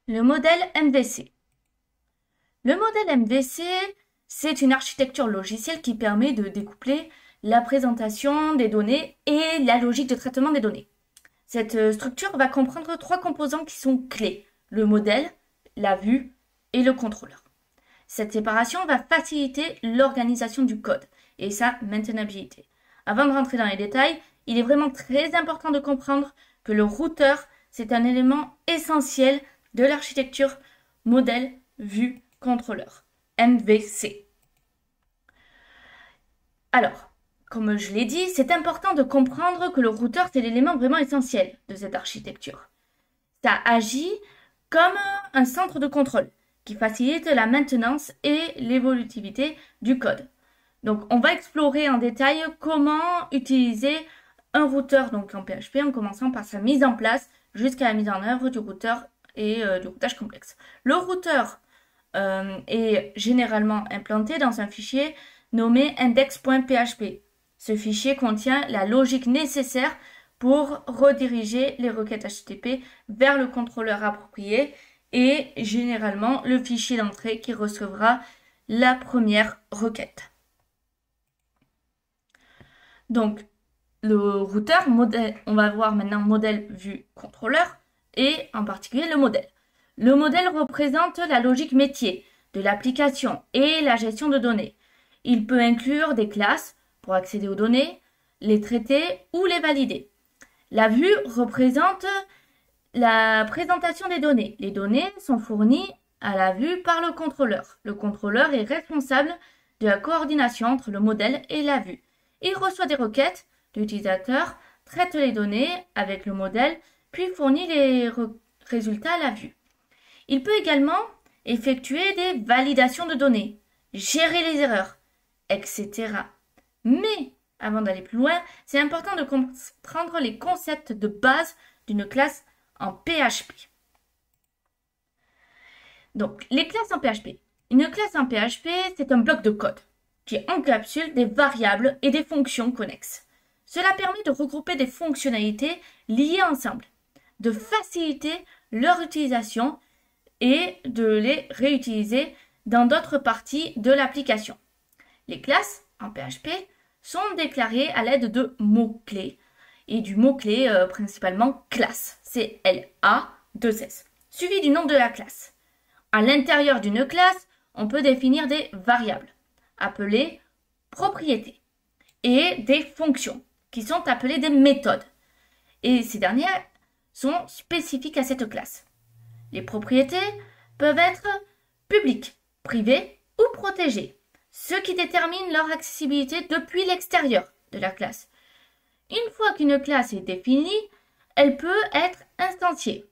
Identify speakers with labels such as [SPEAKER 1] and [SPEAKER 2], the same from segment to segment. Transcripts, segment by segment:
[SPEAKER 1] Le modèle MVC. Le modèle MVC, c'est une architecture logicielle qui permet de découpler la présentation des données et la logique de traitement des données. Cette structure va comprendre trois composants qui sont clés: le modèle, la vue et le contrôleur. Cette séparation va faciliter l'organisation du code et sa maintenabilité. Avant de rentrer dans les détails, il est vraiment très important de comprendre que le routeur, c'est un élément essentiel de l'architecture modèle, vue, contrôleur, MVC. Alors, comme je l'ai dit, c'est important de comprendre que le routeur, c'est l'élément vraiment essentiel de cette architecture. Ça agit comme un centre de contrôle qui facilite la maintenance et l'évolutivité du code. Donc, on va explorer en détail comment utiliser un routeur donc en PHP en commençant par sa mise en place jusqu'à la mise en œuvre du routeur et du routage complexe. Le routeur est généralement implanté dans un fichier nommé index.php. Ce fichier contient la logique nécessaire pour rediriger les requêtes HTTP vers le contrôleur approprié et généralement le fichier d'entrée qui recevra la première requête. Donc, le routeur, on va voir maintenant modèle, vue, contrôleur et en particulier le modèle. Le modèle représente la logique métier de l'application et la gestion de données. Il peut inclure des classes pour accéder aux données, les traiter ou les valider. La vue représente la présentation des données. Les données sont fournies à la vue par le contrôleur. Le contrôleur est responsable de la coordination entre le modèle et la vue. Il reçoit des requêtes, l'utilisateur traite les données avec le modèle, puis fournit les résultats à la vue. Il peut également effectuer des validations de données, gérer les erreurs, etc. Mais, avant d'aller plus loin, c'est important de comprendre les concepts de base d'une classe en PHP. Donc, les classes en PHP. Une classe en PHP, c'est un bloc de code qui encapsule des variables et des fonctions connexes. Cela permet de regrouper des fonctionnalités liées ensemble, de faciliter leur utilisation et de les réutiliser dans d'autres parties de l'application. Les classes en PHP sont déclarées à l'aide de mots-clés et du mot-clé principalement classe, C-L-A-2-S, suivi du nom de la classe. À l'intérieur d'une classe, on peut définir des variables appelées propriétés et des fonctions qui sont appelées des méthodes. Et ces dernières sont spécifiques à cette classe. Les propriétés peuvent être publiques, privées ou protégées, ce qui détermine leur accessibilité depuis l'extérieur de la classe. Une fois qu'une classe est définie, elle peut être instanciée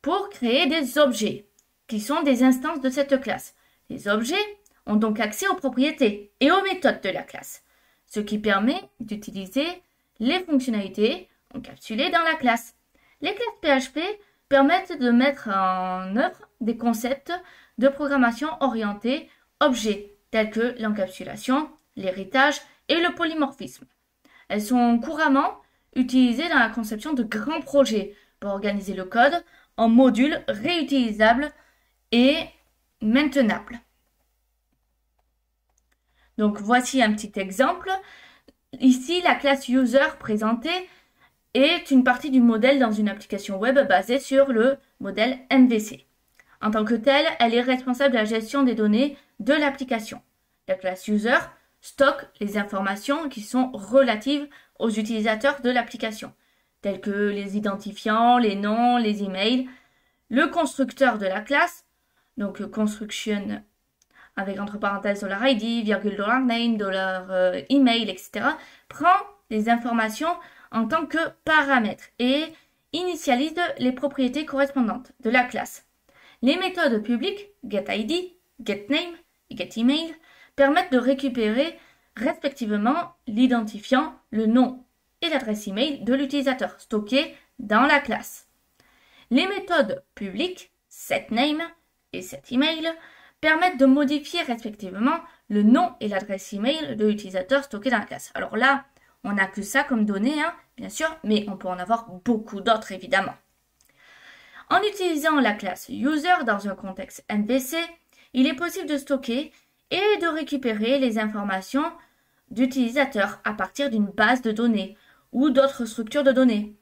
[SPEAKER 1] pour créer des objets qui sont des instances de cette classe. Les objets ont donc accès aux propriétés et aux méthodes de la classe, ce qui permet d'utiliser les fonctionnalités encapsulées dans la classe. Les classes PHP permettent de mettre en œuvre des concepts de programmation orientés objets, tels que l'encapsulation, l'héritage et le polymorphisme. Elles sont couramment utilisées dans la conception de grands projets pour organiser le code en modules réutilisables et maintenables. Donc voici un petit exemple. Ici, la classe user présentée est une partie du modèle dans une application web basée sur le modèle MVC. En tant que telle, elle est responsable de la gestion des données de l'application. La classe user stocke les informations qui sont relatives aux utilisateurs de l'application, tels que les identifiants, les noms, les emails. Le constructeur de la classe, donc construction avec entre parenthèses $ID, virgule $name, email, etc., prend les informations en tant que paramètres et initialise les propriétés correspondantes de la classe. Les méthodes publiques getID, getName et getEmail permettent de récupérer respectivement l'identifiant, le nom et l'adresse email de l'utilisateur stockés dans la classe. Les méthodes publiques setName et setEmail permettent de modifier respectivement le nom et l'adresse email de l'utilisateur stocké dans la classe. Alors là, on n'a que ça comme données, bien sûr, mais on peut en avoir beaucoup d'autres évidemment. En utilisant la classe user dans un contexte MVC, il est possible de stocker et de récupérer les informations d'utilisateurs à partir d'une base de données ou d'autres structures de données.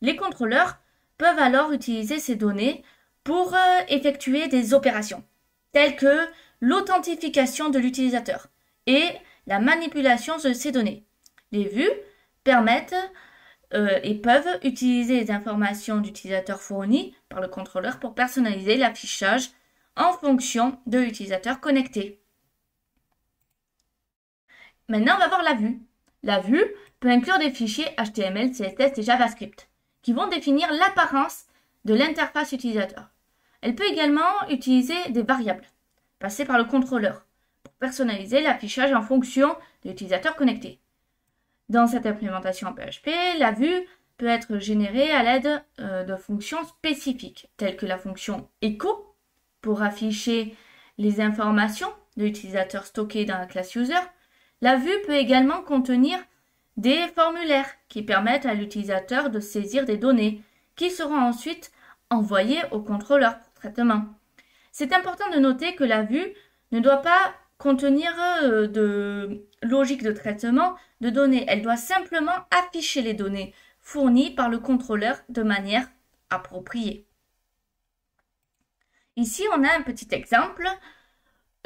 [SPEAKER 1] Les contrôleurs peuvent alors utiliser ces données pour effectuer des opérations, telles que l'authentification de l'utilisateur et la manipulation de ces données. Les vues permettent et peuvent utiliser les informations d'utilisateurs fournies par le contrôleur pour personnaliser l'affichage en fonction de l'utilisateur connecté. Maintenant, on va voir la vue. La vue peut inclure des fichiers HTML, CSS et JavaScript qui vont définir l'apparence de l'interface utilisateur. Elle peut également utiliser des variables passées par le contrôleur pour personnaliser l'affichage en fonction de l'utilisateur connecté. Dans cette implémentation en PHP, la vue peut être générée à l'aide de fonctions spécifiques, telles que la fonction echo pour afficher les informations de l'utilisateur stockées dans la classe user. La vue peut également contenir des formulaires qui permettent à l'utilisateur de saisir des données qui seront ensuite envoyées au contrôleur pour traitement. C'est important de noter que la vue ne doit pas contenir de logique de traitement de données. Elle doit simplement afficher les données fournies par le contrôleur de manière appropriée. Ici, on a un petit exemple.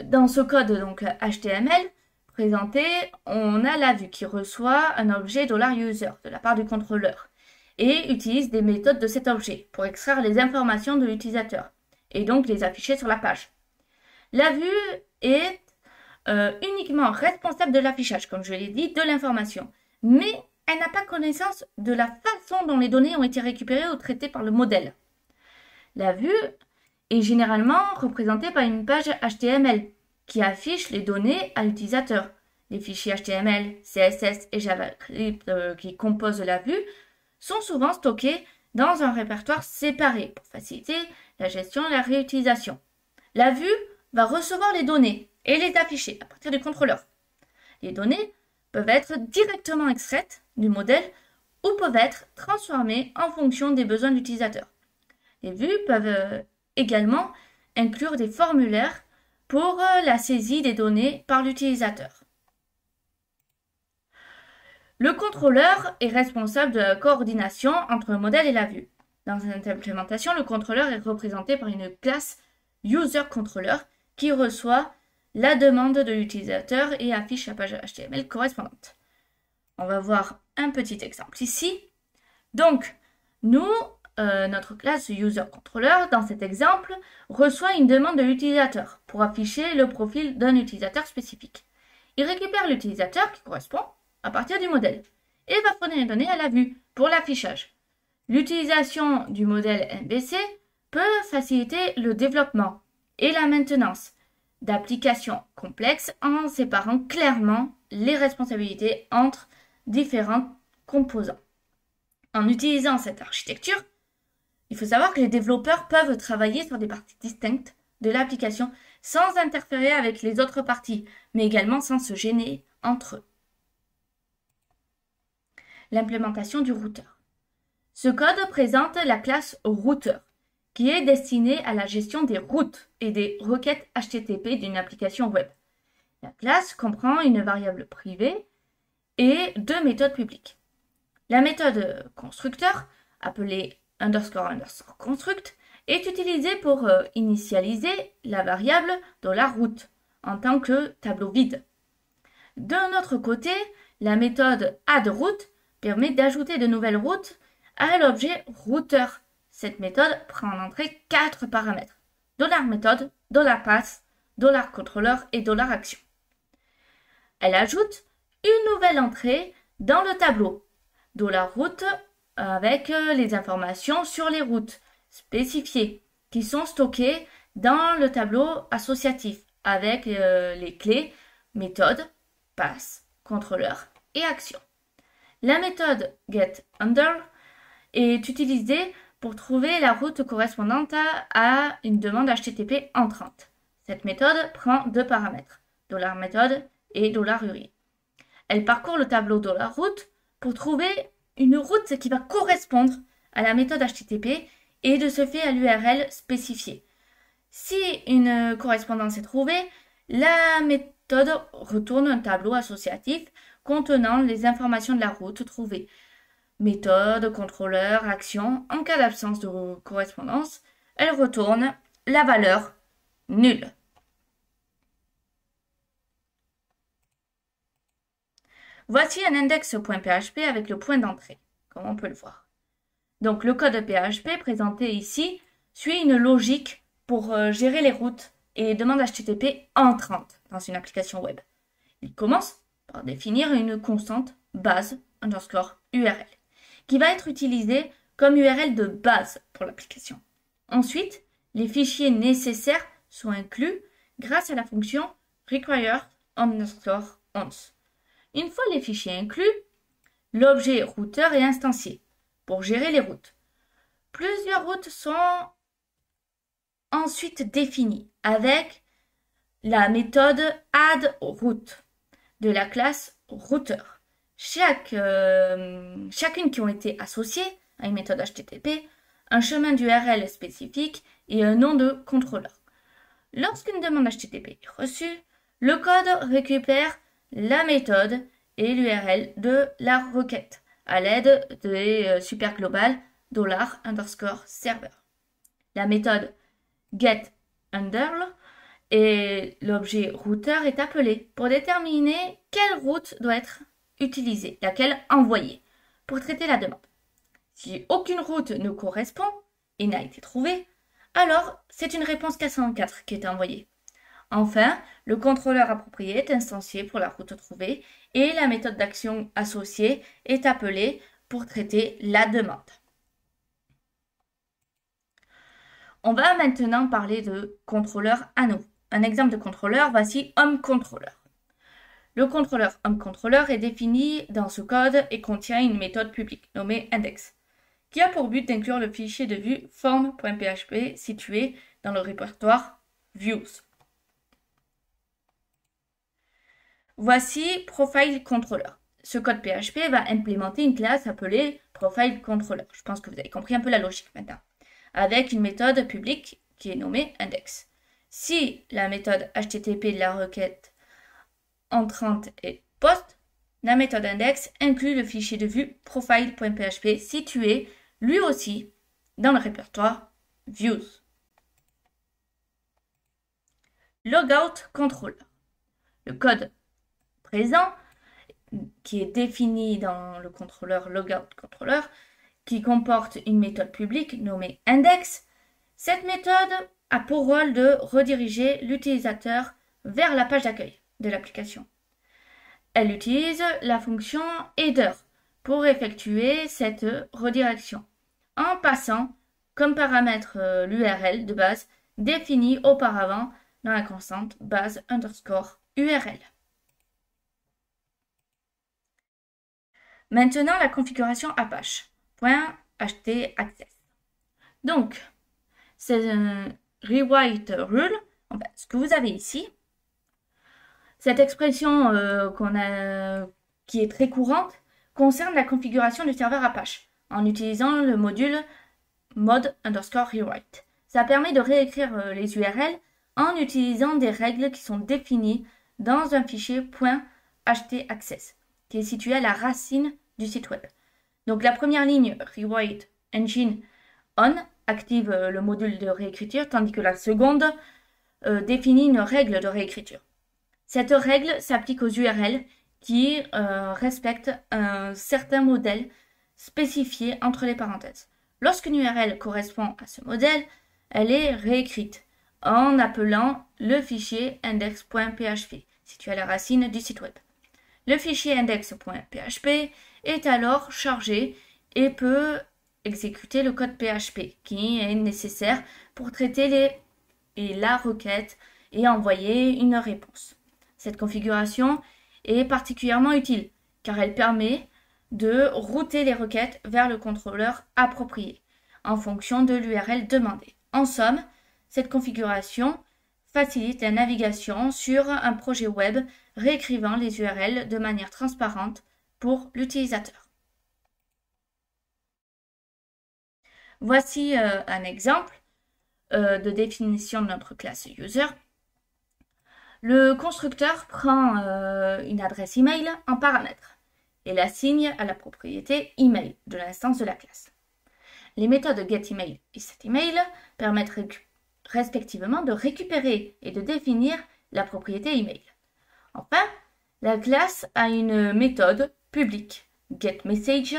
[SPEAKER 1] Dans ce code donc HTML présenté, on a la vue qui reçoit un objet $user de la part du contrôleur et utilise des méthodes de cet objet pour extraire les informations de l'utilisateur et donc les afficher sur la page. La vue est uniquement responsable de l'affichage, comme je l'ai dit, de l'information, mais elle n'a pas connaissance de la façon dont les données ont été récupérées ou traitées par le modèle. La vue est généralement représentée par une page HTML qui affiche les données à l'utilisateur. Les fichiers HTML, CSS et JavaScript qui composent la vue sont souvent stockés dans un répertoire séparé pour faciliter la gestion et la réutilisation. La vue va recevoir les données et les afficher à partir du contrôleur. Les données peuvent être directement extraites du modèle ou peuvent être transformées en fonction des besoins de l'utilisateur. Les vues peuvent également inclure des formulaires pour la saisie des données par l'utilisateur. Le contrôleur est responsable de la coordination entre le modèle et la vue. Dans cette implémentation, le contrôleur est représenté par une classe user-controller qui reçoit la demande de l'utilisateur et affiche la page HTML correspondante. On va voir un petit exemple ici. Donc, notre classe user-controller, dans cet exemple, reçoit une demande de l'utilisateur pour afficher le profil d'un utilisateur spécifique. Il récupère l'utilisateur qui correspond à partir du modèle et va fournir les données à la vue pour l'affichage. L'utilisation du modèle MVC peut faciliter le développement et la maintenance d'applications complexes en séparant clairement les responsabilités entre différents composants. En utilisant cette architecture, il faut savoir que les développeurs peuvent travailler sur des parties distinctes de l'application sans interférer avec les autres parties, mais également sans se gêner entre eux. L'implémentation du routeur. Ce code présente la classe routeur, qui est destinée à la gestion des routes et des requêtes HTTP d'une application web. La classe comprend une variable privée et deux méthodes publiques. La méthode constructeur, appelée __construct, est utilisée pour initialiser la variable $route en tant que tableau vide. D'un autre côté, la méthode addRoute permet d'ajouter de nouvelles routes à l'objet routeur. Cette méthode prend en entrée 4 paramètres: $méthode, $path, $controller et $action. Elle ajoute une nouvelle entrée dans le tableau, $route, avec les informations sur les routes spécifiées qui sont stockées dans le tableau associatif avec les clés méthode, path, controller et action. La méthode getUnder est utilisée pour trouver la route correspondante à une demande HTTP entrante. Cette méthode prend 2 paramètres, $méthode et $URI. Elle parcourt le tableau $route pour trouver une route qui va correspondre à la méthode HTTP et de ce fait à l'URL spécifiée. Si une correspondance est trouvée, la méthode retourne un tableau associatif contenant les informations de la route trouvée. Méthode, contrôleur, action. En cas d'absence de correspondance, elle retourne la valeur nulle. Voici un index.php avec le point d'entrée, comme on peut le voir. Donc le code PHP présenté ici suit une logique pour gérer les routes et les demandes HTTP entrantes dans une application web. Il commence par définir une constante base underscore URL qui va être utilisée comme URL de base pour l'application. Ensuite, les fichiers nécessaires sont inclus grâce à la fonction require underscore once. Une fois les fichiers inclus, l'objet routeur est instancié pour gérer les routes. Plusieurs routes sont ensuite définies avec la méthode addRoute de la classe routeur. Chacune qui ont été associées à une méthode HTTP, un chemin d'URL spécifique et un nom de contrôleur. Lorsqu'une demande HTTP est reçue, le code récupère la méthode et l'URL de la requête à l'aide des superglobales $_server. La méthode getUnderl et l'objet routeur est appelé pour déterminer quelle route doit être utilisée, laquelle envoyer, pour traiter la demande. Si aucune route ne correspond et n'a été trouvée, alors c'est une réponse 404 qui est envoyée. Enfin, le contrôleur approprié est instancié pour la route trouvée et la méthode d'action associée est appelée pour traiter la demande. On va maintenant parler de contrôleur à nouveau. Un exemple de contrôleur, voici homeController. Le contrôleur homeController est défini dans ce code et contient une méthode publique nommée index, qui a pour but d'inclure le fichier de vue form.php situé dans le répertoire views. Voici ProfileController. Ce code PHP va implémenter une classe appelée ProfileController. Je pense que vous avez compris un peu la logique maintenant. Avec une méthode publique qui est nommée index. Si la méthode HTTP de la requête entrante est post, la méthode index inclut le fichier de vue profile.php situé lui aussi dans le répertoire views. Logout controller. Le code présent qui est défini dans le contrôleur logout controller qui comporte une méthode publique nommée index. Cette méthode a pour rôle de rediriger l'utilisateur vers la page d'accueil de l'application. Elle utilise la fonction header pour effectuer cette redirection en passant comme paramètre l'URL de base définie auparavant dans la constante base underscore URL. Maintenant, la configuration Apache. .htaccess. Donc, c'est un rewrite rule. Enfin, ce que vous avez ici, cette expression qui est très courante, concerne la configuration du serveur Apache en utilisant le module mod_rewrite. Ça permet de réécrire les URL en utilisant des règles qui sont définies dans un fichier .htaccess qui est situé à la racine du site web. Donc la première ligne, Rewrite Engine On, active le module de réécriture, tandis que la seconde définit une règle de réécriture. Cette règle s'applique aux URL qui respectent un certain modèle spécifié entre les parenthèses. Lorsqu'une URL correspond à ce modèle, elle est réécrite en appelant le fichier index.php, situé à la racine du site web. Le fichier index.php est alors chargé et peut exécuter le code PHP qui est nécessaire pour traiter la requête et envoyer une réponse. Cette configuration est particulièrement utile car elle permet de router les requêtes vers le contrôleur approprié en fonction de l'URL demandée. En somme, cette configuration facilite la navigation sur un projet web réécrivant les URL de manière transparente pour l'utilisateur. Voici un exemple de définition de notre classe user. Le constructeur prend une adresse email en paramètre et l'assigne à la propriété email de l'instance de la classe. Les méthodes getEmail et setEmail permettent respectivement de récupérer et de définir la propriété email. Enfin, la classe a une méthode publique getMessage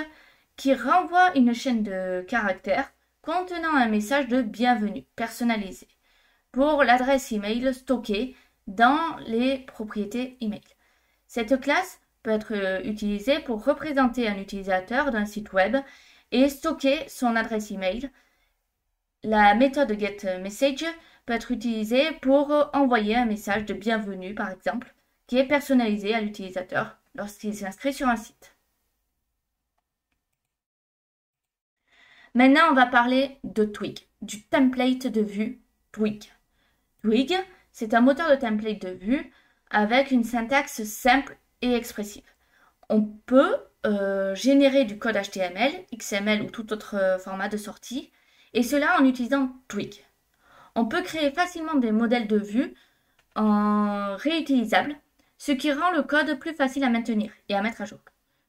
[SPEAKER 1] qui renvoie une chaîne de caractères contenant un message de bienvenue personnalisé pour l'adresse email stockée dans les propriétés email. Cette classe peut être utilisée pour représenter un utilisateur d'un site web et stocker son adresse email. La méthode getMessage peut être utilisée pour envoyer un message de bienvenue, par exemple, qui est personnalisé à l'utilisateur lorsqu'il s'inscrit sur un site. Maintenant, on va parler de Twig, du template de vue Twig. Twig, c'est un moteur de template de vue avec une syntaxe simple et expressive. On peut générer du code HTML, XML ou tout autre format de sortie, et cela en utilisant Twig. On peut créer facilement des modèles de vue réutilisables, ce qui rend le code plus facile à maintenir et à mettre à jour.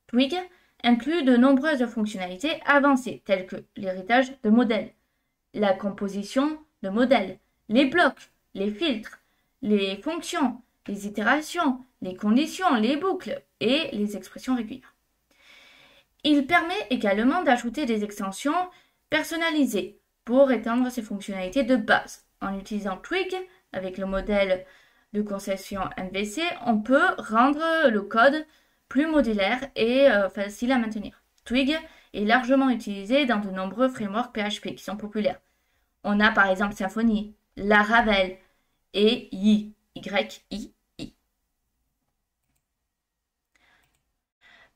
[SPEAKER 1] Twig inclut de nombreuses fonctionnalités avancées, telles que l'héritage de modèles, la composition de modèles, les blocs, les filtres, les fonctions, les itérations, les conditions, les boucles et les expressions régulières. Il permet également d'ajouter des extensions personnalisées pour étendre ses fonctionnalités de base. En utilisant Twig avec le modèle de conception MVC, on peut rendre le code plus modulaire et facile à maintenir. Twig est largement utilisé dans de nombreux frameworks PHP qui sont populaires. On a par exemple Symfony, Laravel et YI.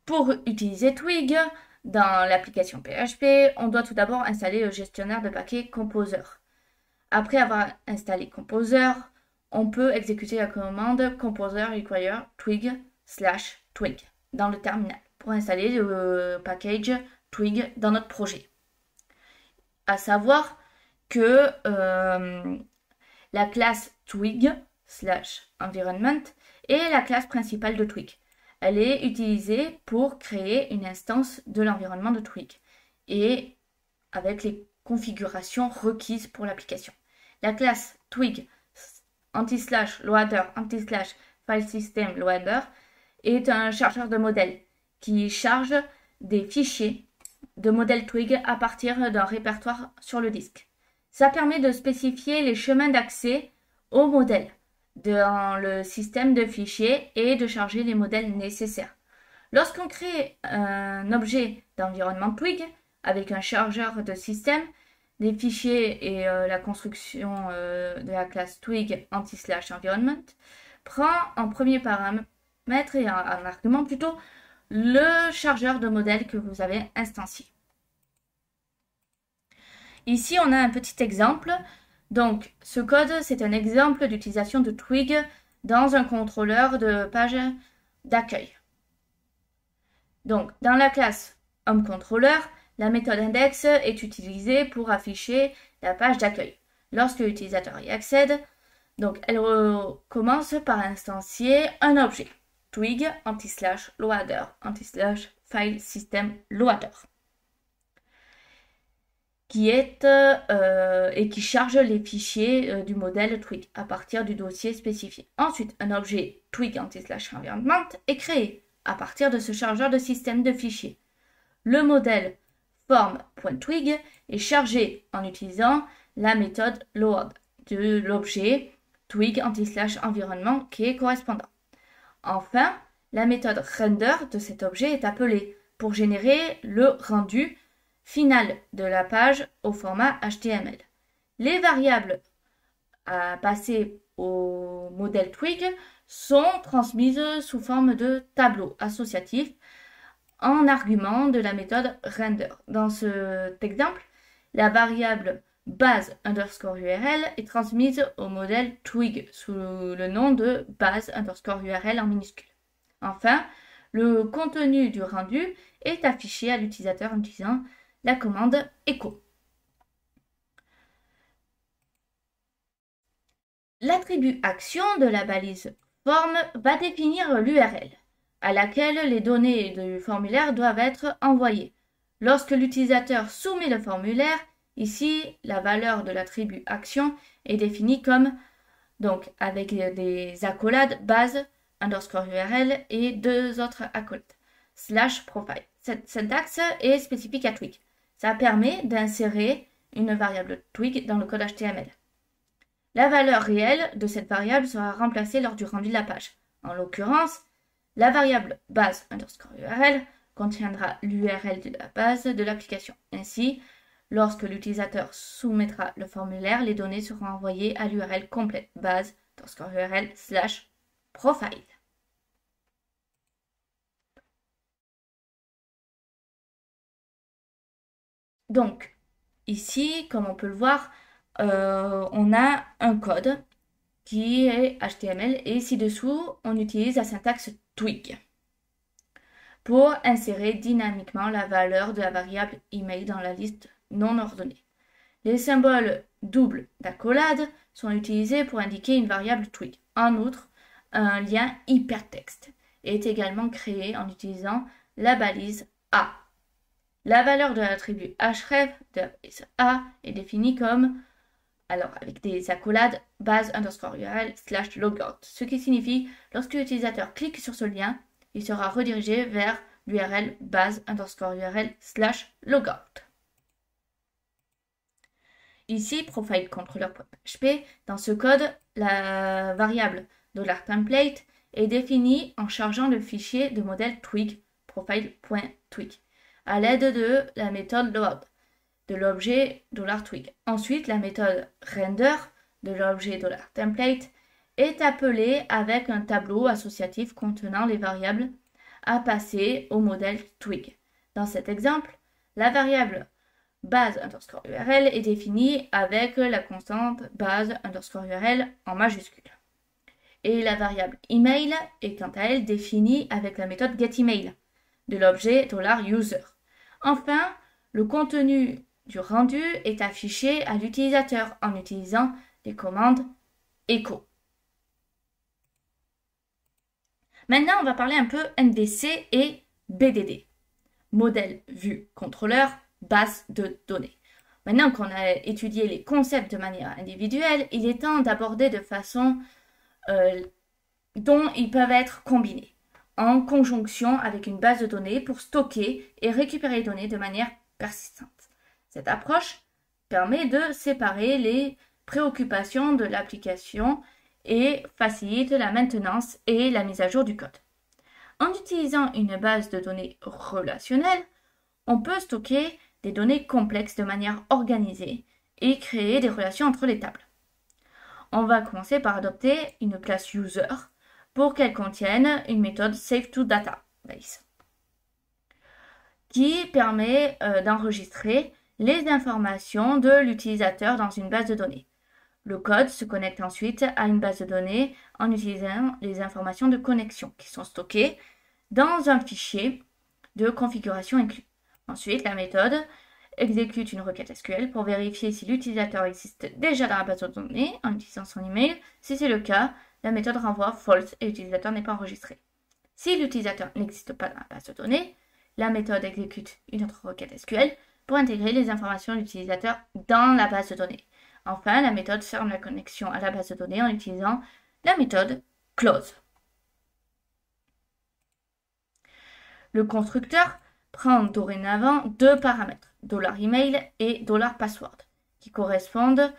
[SPEAKER 1] Pour utiliser Twig dans l'application PHP, on doit tout d'abord installer le gestionnaire de paquets Composer. Après avoir installé Composer, on peut exécuter la commande Composer require twig/twig dans le terminal pour installer le package Twig dans notre projet. À savoir que la classe Twig/environment est la classe principale de Twig. Elle est utilisée pour créer une instance de l'environnement de Twig et avec les configurations requises pour l'application. La classe Twig /loader /filesystemLoader est un chargeur de modèles qui charge des fichiers de modèles Twig à partir d'un répertoire sur le disque. Ça permet de spécifier les chemins d'accès aux modèles dans le système de fichiers et de charger les modèles nécessaires. Lorsqu'on crée un objet d'environnement Twig avec un chargeur de système, des fichiers et la construction de la classe Twig /environment prend en premier paramètre et en argument plutôt le chargeur de modèle que vous avez instancié. Ici, on a un petit exemple. Donc, ce code, c'est un exemple d'utilisation de Twig dans un contrôleur de page d'accueil. Donc, dans la classe HomeController, la méthode index est utilisée pour afficher la page d'accueil. Lorsque l'utilisateur y accède, donc elle commence par instancier un objet, Twig /loader /filesystemLoader, qui est et qui charge les fichiers du modèle Twig à partir du dossier spécifié. Ensuite, un objet Twig /environment est créé à partir de ce chargeur de système de fichiers. Le modèle form.twig est chargé en utilisant la méthode load de l'objet Twig /environment qui est correspondant. Enfin, la méthode render de cet objet est appelée pour générer le rendu final de la page au format HTML. Les variables à passer au modèle Twig sont transmises sous forme de tableaux associatifs en argument de la méthode render. Dans cet exemple, la variable base_URL est transmise au modèle Twig sous le nom de base_URL en minuscule. Enfin, le contenu du rendu est affiché à l'utilisateur en utilisant la commande echo. L'attribut action de la balise forme va définir l'URL à laquelle les données du formulaire doivent être envoyées. Lorsque l'utilisateur soumet le formulaire, ici, la valeur de l'attribut action est définie comme, donc avec des accolades base underscore URL et deux autres accolades /profile. Cette syntaxe est spécifique à Twig. Ça permet d'insérer une variable Twig dans le code HTML. La valeur réelle de cette variable sera remplacée lors du rendu de la page. En l'occurrence, la variable base underscore URL contiendra l'URL de la base de l'application. Ainsi, lorsque l'utilisateur soumettra le formulaire, les données seront envoyées à l'URL complète base underscore URL /profile. Donc, ici, comme on peut le voir, on a un code qui est HTML et ci-dessous, on utilise la syntaxe Twig pour insérer dynamiquement la valeur de la variable email dans la liste non ordonnée. Les symboles doubles d'accolade sont utilisés pour indiquer une variable Twig. En outre, un lien hypertexte est également créé en utilisant la balise A. La valeur de l'attribut href de la balise A est définie comme, alors avec des accolades base underscore URL /logout, ce qui signifie lorsque l'utilisateur clique sur ce lien, il sera redirigé vers l'URL base underscore URL /logout. Ici, profile controller.php, dans ce code, la variable $template est définie en chargeant le fichier de modèle Twig, profile.twig, à l'aide de la méthode load de l'objet $twig. Ensuite, la méthode render de l'objet $template est appelée avec un tableau associatif contenant les variables à passer au modèle Twig. Dans cet exemple, la variable base underscore URL est définie avec la constante base underscore URL en majuscule. Et la variable email est quant à elle définie avec la méthode getEmail de l'objet $user. Enfin, le contenu du rendu est affiché à l'utilisateur en utilisant les commandes echo. Maintenant, on va parler un peu MVC et BDD, modèle vue contrôleur, base de données. Maintenant qu'on a étudié les concepts de manière individuelle, il est temps d'aborder de façon dont ils peuvent être combinés, en conjonction avec une base de données pour stocker et récupérer les données de manière persistante. Cette approche permet de séparer les préoccupations de l'application et facilite la maintenance et la mise à jour du code. En utilisant une base de données relationnelle, on peut stocker des données complexes de manière organisée et créer des relations entre les tables. On va commencer par adopter une classe user pour qu'elle contienne une méthode SaveToDatabase qui permet d'enregistrer les informations de l'utilisateur dans une base de données. Le code se connecte ensuite à une base de données en utilisant les informations de connexion qui sont stockées dans un fichier de configuration inclus. Ensuite, la méthode exécute une requête SQL pour vérifier si l'utilisateur existe déjà dans la base de données en utilisant son email. Si c'est le cas, la méthode renvoie false et l'utilisateur n'est pas enregistré. Si l'utilisateur n'existe pas dans la base de données, la méthode exécute une autre requête SQL pour intégrer les informations de l'utilisateur dans la base de données. Enfin, la méthode ferme la connexion à la base de données en utilisant la méthode close. Le constructeur prend dorénavant deux paramètres, $email et $password, qui correspondent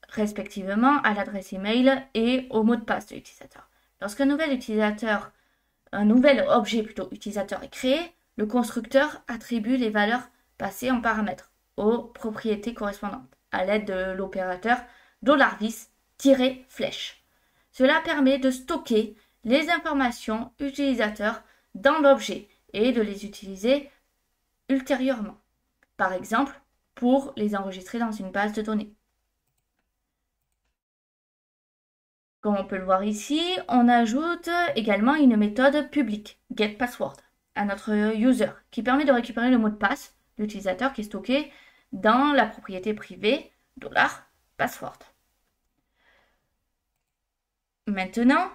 [SPEAKER 1] respectivement à l'adresse email et au mot de passe de l'utilisateur. Lorsqu'un nouvel objet utilisateur est créé, le constructeur attribue les valeurs passées en paramètres aux propriétés correspondantes à l'aide de l'opérateur $vis-flèche. Cela permet de stocker les informations utilisateurs dans l'objet et de les utiliser ultérieurement, par exemple pour les enregistrer dans une base de données. Comme on peut le voir ici, on ajoute également une méthode publique, getPassword, à notre user, qui permet de récupérer le mot de passe de l'utilisateur qui est stocké dans la propriété privée $password. Maintenant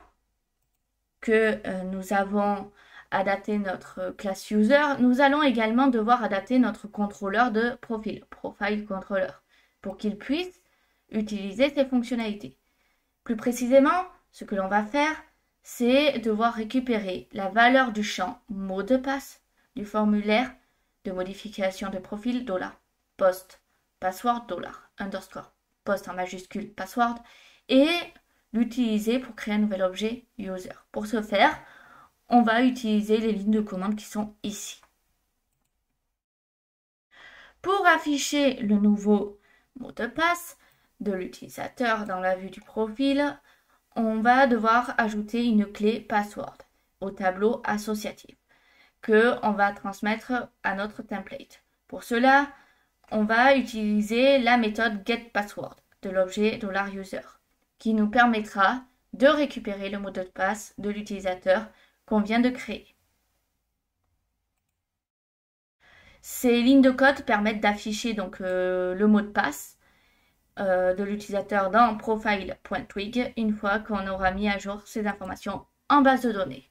[SPEAKER 1] que nous avons adapté notre classe user, nous allons également devoir adapter notre contrôleur de profil, profile controller, pour qu'il puisse utiliser ces fonctionnalités. Plus précisément, ce que l'on va faire, c'est devoir récupérer la valeur du champ mot de passe du formulaire de modification de profil $post password $underscore post en majuscule password et l'utiliser pour créer un nouvel objet user. Pour ce faire, on va utiliser les lignes de commande qui sont ici. Pour afficher le nouveau mot de passe de l'utilisateur dans la vue du profil, on va devoir ajouter une clé password au tableau associatif que on va transmettre à notre template. Pour cela, on va utiliser la méthode getPassword de l'objet $user qui nous permettra de récupérer le mot de passe de l'utilisateur qu'on vient de créer. Ces lignes de code permettent d'afficher donc le mot de passe de l'utilisateur dans profile.twig une fois qu'on aura mis à jour ces informations en base de données,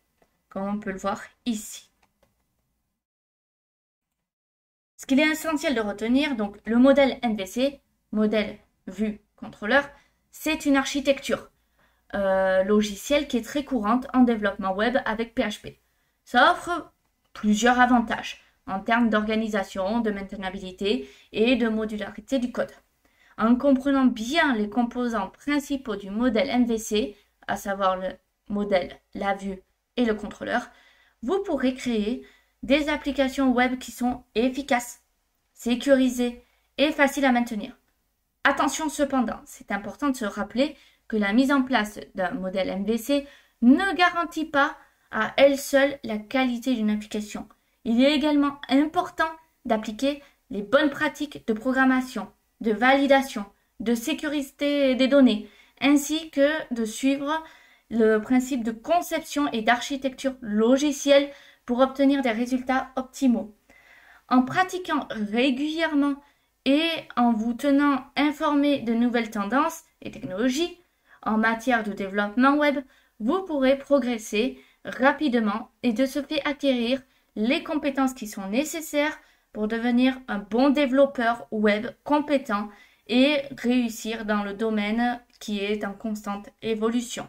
[SPEAKER 1] comme on peut le voir ici. Ce qu'il est essentiel de retenir, donc le modèle MVC, modèle vue contrôleur, c'est une architecture logicielle qui est très courante en développement web avec PHP. Ça offre plusieurs avantages en termes d'organisation, de maintenabilité et de modularité du code. En comprenant bien les composants principaux du modèle MVC, à savoir le modèle, la vue et le contrôleur, vous pourrez créer des applications web qui sont efficaces, sécurisées et faciles à maintenir. Attention cependant, c'est important de se rappeler que la mise en place d'un modèle MVC ne garantit pas à elle seule la qualité d'une application. Il est également important d'appliquer les bonnes pratiques de programmation, de validation, de sécurité des données, ainsi que de suivre le principe de conception et d'architecture logicielle pour obtenir des résultats optimaux. En pratiquant régulièrement et en vous tenant informé de nouvelles tendances et technologies en matière de développement web, vous pourrez progresser rapidement et de ce fait acquérir les compétences qui sont nécessaires pour devenir un bon développeur web compétent et réussir dans le domaine qui est en constante évolution.